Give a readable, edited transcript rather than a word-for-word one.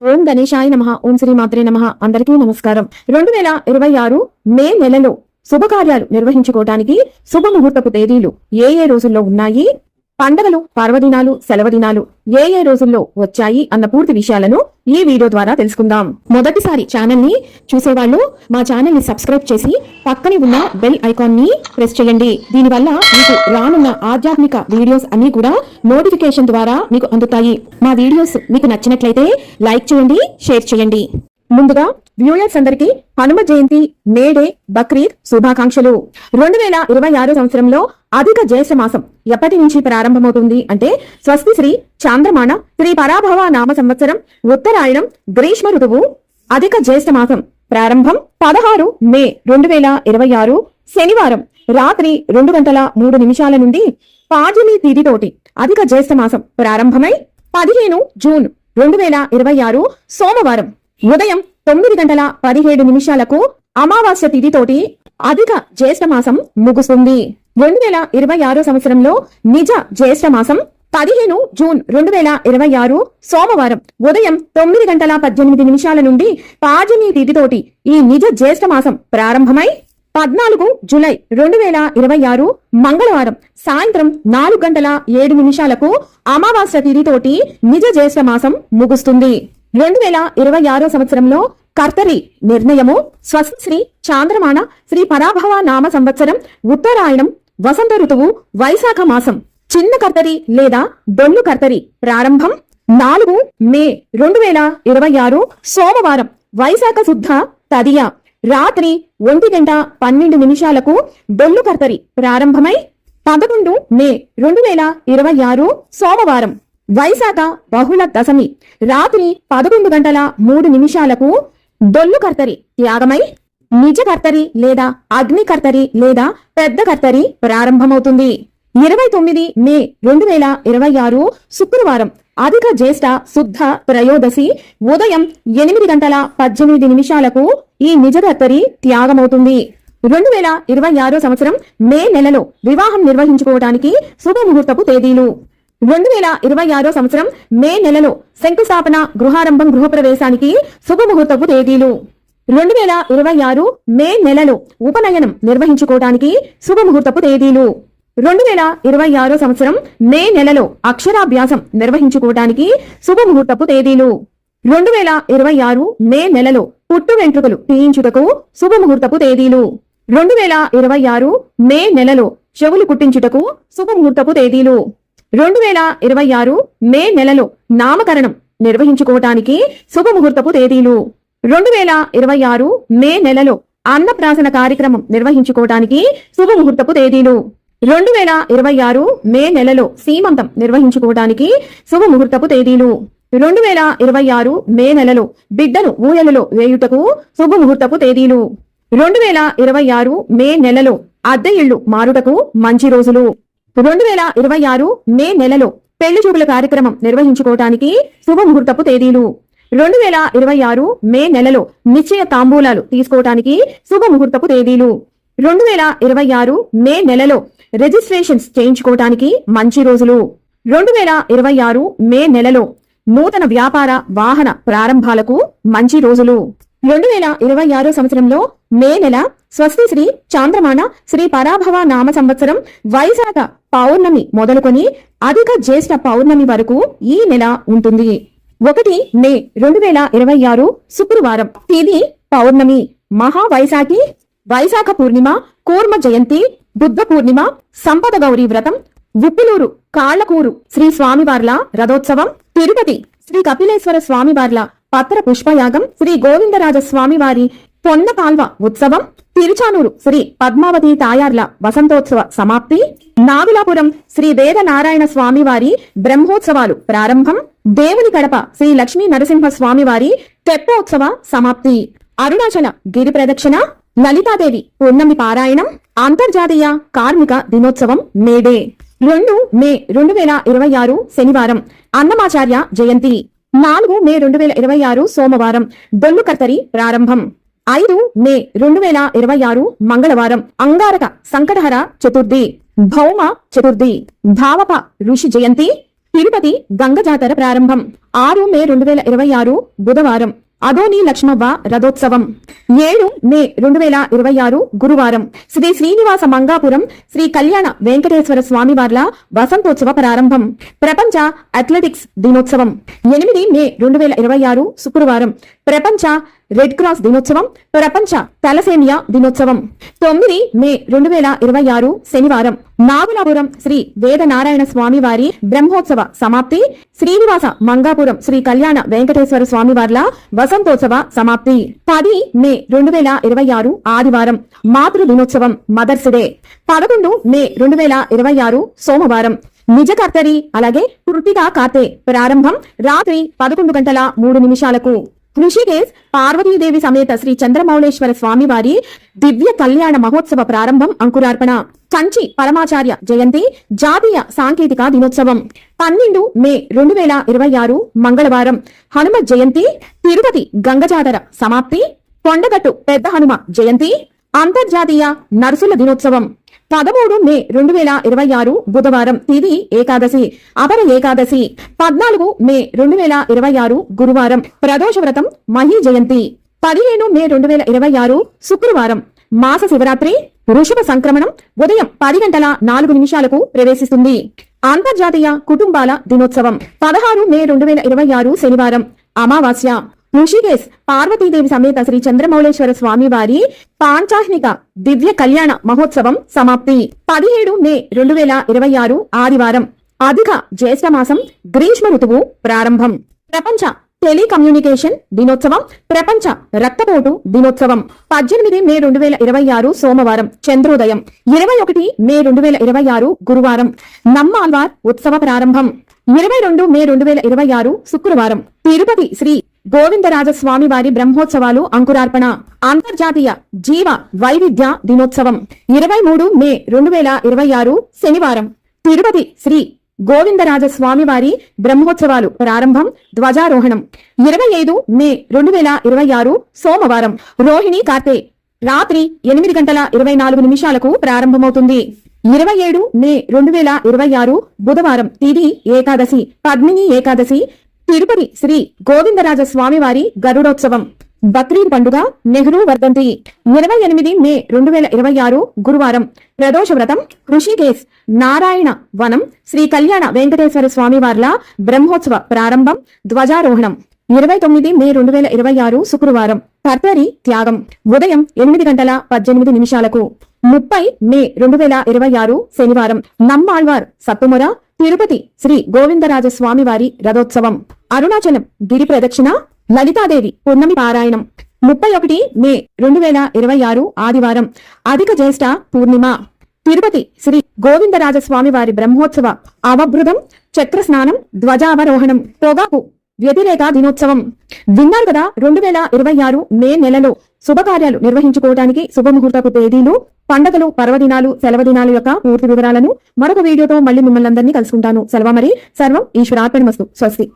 ఓం గణేశాయ నమః. ఓం శ్రీ మాత్రే నమః. అందరికీ నమస్కారం. 2026 మే నెలలో శుభకార్యాలు నిర్వహించుకోవడానికి శుభముహూర్తపు తేదీలు ఏ రోజుల్లో ఉన్నాయి, పండగలు, పర్వదినాలు, సెలవు దినాలు ఏ రోజుల్లో వచ్చాయి అన్న పూర్తి విషయాలను ఈ వీడియో ద్వారా తెలుసుకుందాం. మొదటిసారి ఛానల్ ని చూసేవాళ్ళు మా ఛానల్ ని సబ్స్క్రైబ్ చేసి పక్కనే ఉన్న బెల్ ఐకాన్ ని ప్రెస్ చేయండి. దీనివల్ల మీకు రానున్న ఆధ్యాత్మిక వీడియోస్ అన్ని కూడా నోటిఫికేషన్ ద్వారా మీకు అందుతాయి. మా వీడియోస్ మీకు నచ్చినట్లయితే లైక్ చేయండి, షేర్ చేయండి. ముందుగా వ్యూయర్స్ అందరికీ హనుమ జయంతి, మేడే, బక్రీద్ శుభాకాంక్షలు. 2026 సంవత్సరంలో అధిక జ్యేష్ఠ మాసం ఎప్పటి నుంచి ప్రారంభమవుతుంది అంటే స్వస్తి శ్రీ చాంద్రమాన శ్రీ పరాభవ నామ సంవత్సరం ఉత్తరాయణం గ్రీష్మ ఋతువు అధిక జ్యేష్ఠ మాసం ప్రారంభం 16 మే 2026 శనివారం రాత్రి 2:03 నుండి పాడ్యమి తిథితోటి అధిక జ్యేష్ఠ మాసం ప్రారంభమై 15 జూన్ 2026 సోమవారం ఉదయం 9:17 అమావాస్య తిథితోటి అధిక జ్యేష్ఠ మాసం ముగుస్తుంది. 2026 సంవత్సరంలో నిజ జ్యేష్ఠ మాసం 15 జూన్ 2026 సోమవారం ఉదయం 9:18 నుండి పాడ్యమి తిథితోటి ఈ నిజ జ్యేష్ఠ మాసం ప్రారంభమై 14 జూలై 2026 మంగళవారం సాయంత్రం 4:07 అమావాస్య తిథితోటి నిజ జ్యేష్ఠ మాసం ముగుస్తుంది. 2026 సంవత్సరంలో కర్తరి నిర్ణయము స్వస్తి శ్రీ చాంద్రమాన శ్రీ పరాభవ నామ సంవత్సరం ఉత్తరాయణం వసంత ఋతువు వైశాఖ మాసం చిన్న కర్తరి లేదా డొల్లు కర్తరి ప్రారంభం 4 మే 2026 సోమవారం వైశాఖ శుద్ధ తదియ రాత్రి 1:12 డొల్లు కర్తరి ప్రారంభమై 11 మే 2026 సోమవారం వైశాఖ బహుళ దశమి రాత్రి 11:03 డొల్లు కర్తరి త్యాగమై నిజ కర్తరి లేదా అగ్ని కర్తరి లేదా పెద్ద కర్తరి ప్రారంభమవుతుంది. 29 మే 2026 శుక్రవారం అధిక జ్యేష్ఠ శుద్ధ త్రయోదశి ఉదయం 8:18 ఈ నిజ కర్తరి త్యాగమవుతుంది. 2026 సంవత్సరం మే నెలలో వివాహం నిర్వహించుకోవడానికి శుభముహూర్తపు తేదీలు. 2026 సంవత్సరం మే నెలలో శంకుస్థాపన, గృహారంభం, గృహప్రవేశానికి శుభముహూర్తపు తేదీలు. 2026 మే నెలలో ఉపనయనం నిర్వహించుకోవడానికి శుభముహూర్తపు తేదీలు. 2026 సంవత్సరం మే నెలలో అక్షరాభ్యాసం నిర్వహించుకోవడానికి శుభముహూర్తపు తేదీలు. 2026 మే నెలలో పుట్టు వెంట్రుకలు తీయించుటకు శుభముహూర్తపు తేదీలు. 2026 మే నెలలో చెవులు కుట్టించుటకు శుభముహూర్తపు తేదీలు. 2026 మే నెలలో నామకరణం నిర్వహించుకోవటానికి శుభముహూర్తపు తేదీలు. 2026 మే నెలలో అన్నప్రాసన కార్యక్రమం నిర్వహించుకోవటానికి శుభముహూర్తపు తేదీలు. 2026 మే నెలలో సీమంతం నిర్వహించుకోవటానికి శుభముహూర్తపు తేదీలు. 2026 మే నెలలో బిడ్డను ఊయలలో వేయుటకు శుభముహూర్తపు తేదీలు. 2026 మే నెలలో అద్దె ఇళ్లు మారుటకు మంచి రోజులు. 2026 మే నెలలో పెళ్లి చూపుల కార్యక్రమం నిర్వహించుకోవటానికి శుభముహూర్తపు తేదీలు. 2026 మే నెలలో నిశ్చయ తాంబూలాలు తీసుకోవటానికి శుభముహూర్తపు తేదీలు. 2026 మే నెలలో రిజిస్ట్రేషన్స్ చేయించుకోవటానికి మంచి రోజులు. 2026 మే నెలలో నూతన వ్యాపార వాహన ప్రారంభాలకు మంచి రోజులు. 2026 సంవత్సరంలో మే నెల స్వస్తి శ్రీ చాంద్రమాన శ్రీ పరాభవ నామ సంవత్సరం వైశాఖ పౌర్ణమి మొదలుకొని అధిక జ్యేష్ఠ పౌర్ణమి వరకు ఈ నెల ఉంటుంది. 1 మే 2026 శుక్రవారం తిథి పౌర్ణమి, మహావైశాఖి, వైశాఖ పూర్ణిమ, కూర్మ జయంతి, బుద్ధ పూర్ణిమ, సంపద గౌరీ వ్రతం, ఉప్పిలూరు కాళ్లకూరు శ్రీ స్వామివార్ల రథోత్సవం, తిరుపతి శ్రీ కపిలేశ్వర స్వామివార్ల పత్ర పుష్పయాగం, శ్రీ గోవిందరాజ స్వామివారి పొన్నకాల్వ ఉత్సవం, తిరుచానూరు శ్రీ పద్మావతి తాయార్ల వసంతోత్సవ సమాప్తి, నాగులాపురం శ్రీ వేదనారాయణ స్వామివారి బ్రహ్మోత్సవాలు ప్రారంభం, దేవుని కడప శ్రీ లక్ష్మీ నరసింహ స్వామివారి తెప్పోత్సవ సమాప్తి, అరుణాచల గిరి ప్రదక్షిణ, లలితాదేవి పూర్ణమి పారాయణం, అంతర్జాతీయ కార్మిక దినోత్సవం మేడే. 2 మే 2026 శనివారం అన్నమాచార్య జయంతి. 4 మే 2026 సోమవారం డొల్లు కర్తరి ప్రారంభం. 5 మే 2026 మంగళవారం అంగారక సంకటహర చతుర్థి, భౌమ చతుర్థి, భావప ఋషి జయంతి. తిరుపతి గంగ జాతర ప్రారంభం 6 మే 2026 బుధవారం అదోని లక్ష్మవ్వ రథోత్సవం 7 మే 2026 గురువారం శ్రీ శ్రీనివాస మంగాపురం శ్రీ కళ్యాణ వెంకటేశ్వర స్వామివార్ల వసంతోత్సవ ప్రారంభం ప్రపంచ అథ్లెటిక్స్ దినోత్సవం 8 మే 2026 శుక్రవారం ప్రపంచ రెడ్ క్రాస్ దినోత్సవం ప్రపంచ తలసేమియా దినోత్సవం 9 మే 2026 శనివారం నాగులాపురం శ్రీ వేదనారాయణ స్వామి వారి బ్రహ్మోత్సవ సమాప్తి శ్రీనివాస మంగాపురం శ్రీ కళ్యాణ వెంకటేశ్వర స్వామివార్ల వసంతోత్సవ సమాప్తి 10 మే 2026 ఆదివారం మాతృ దినోత్సవం మదర్స్ డే 11 మే 2026 సోమవారం నిజకర్తరి అలాగే కృతికా కార్తె ప్రారంభం రాత్రి 11:03 ఋషికేశ్ పార్వతీదేవి సమేత శ్రీ చంద్రమౌళేశ్వర స్వామి వారి దివ్య కళ్యాణ మహోత్సవ ప్రారంభం అంకురార్పణ కంచి పరమాచార్య జయంతి జాతీయ సాంకేతిక దినోత్సవం 12 మే 2026 మంగళవారం హనుమ జయంతి తిరుపతి గంగ జాతర సమాప్తి కొండగట్టు పెద్ద హనుమ జయంతి అంతర్జాతీయ నర్సుల దినోత్సవం 13 మే 2026 బుధవారం తిది ఏకాదశి అపర ఏకాదశి 14 మే 2026 గురువారం ప్రదోష వ్రతం మహీ జయంతి 15 మే 2026 శుక్రవారం మాస శివరాత్రి వృషభ సంక్రమణం ఉదయం 10:04 ప్రవేశిస్తుంది అంతర్జాతీయ కుటుంబాల దినోత్సవం 16 మే 2026 శనివారం అమావాస్య ఋషికేశ్ పార్వతీదేవి సమేత శ్రీ చంద్రమౌళేశ్వర స్వామి వారి పాంచాహ్నిక దివ్య కళ్యాణ మహోత్సవం సమాప్తి 17 మే 2026 ఆదివారం అధిక జ్యేష్ఠ మాసం గ్రీష్మ ఋతువు ప్రారంభం ప్రపంచ టెలికమ్యూనికేషన్ దినోత్సవం ప్రపంచ రక్తపోటు దినోత్సవం 18 మే 2026 సోమవారం చంద్రోదయం 21 మే 2026 గురువారం నమ్మాల్వార్ ఉత్సవ ప్రారంభం 22 మే 2026 శుక్రవారం తిరుపతి శ్రీ గోవిందరాజస్వామి వారి బ్రహ్మోత్సవాలు అంకురార్పణ అంతర్జాతీయ జీవ వైవిధ్య దినోత్సవం 23 మే 2026 శనివారం తిరుపతి శ్రీ గోవిందరాజస్వామి వారి బ్రహ్మోత్సవాలు ప్రారంభం ధ్వజారోహణం 25 మే 2026 సోమవారం రోహిణి కార్తె రాత్రి 8:24 ప్రారంభమవుతుంది 27 మే 2026 బుధవారం తిది ఏకాదశి పద్మిని ఏకాదశి తిరుపతి శ్రీ గోవిందరాజ స్వామి వారి గరుడోత్సవం బక్రీద్ పండుగ నెహ్రూ వర్ధంతి 28 మే 2026 గురువారం ప్రదోష వ్రతం ఋషికేశ్ నారాయణ వనం శ్రీ కళ్యాణ వెంకటేశ్వర స్వామి వార్ల బ్రహ్మోత్సవ ప్రారంభం ధ్వజారోహణం 29 మే 2026 శుక్రవారం కర్తరి త్యాగం ఉదయం 8:18 30 మే 2026 శనివారం నమ్మాళ్వార్ సత్తుముర తిరుపతి శ్రీ గోవిందరాజ స్వామి వారి రథోత్సవం అరుణాచలం గిరి ప్రదక్షిణ లలితాదేవి పున్నమి పారాయణం 31 మే 2026 ఆదివారం అధిక జ్యేష్ఠ పూర్ణిమ తిరుపతి శ్రీ గోవిందరాజ స్వామి వారి బ్రహ్మోత్సవ అవభృతం చక్ర స్నానం ధ్వజావరోహణం పొగాకు వ్యతిరేక దినోత్సవం విన్నారు కదా 2026 మే నెలలో శుభకార్యాలు నిర్వహించుకోవడానికి శుభముహూర్తపు తేదీలు పండగలు పర్వదినాలు సెలవుదినాల యొక్క పూర్తి వివరాలను మరొక వీడియోతో మళ్ళీ మిమ్మల్ని అందరినీ కలుసుకుంటాను. సెలవు మరి సర్వం ఈశ్వరార్పణమస్తు. స్వస్తి.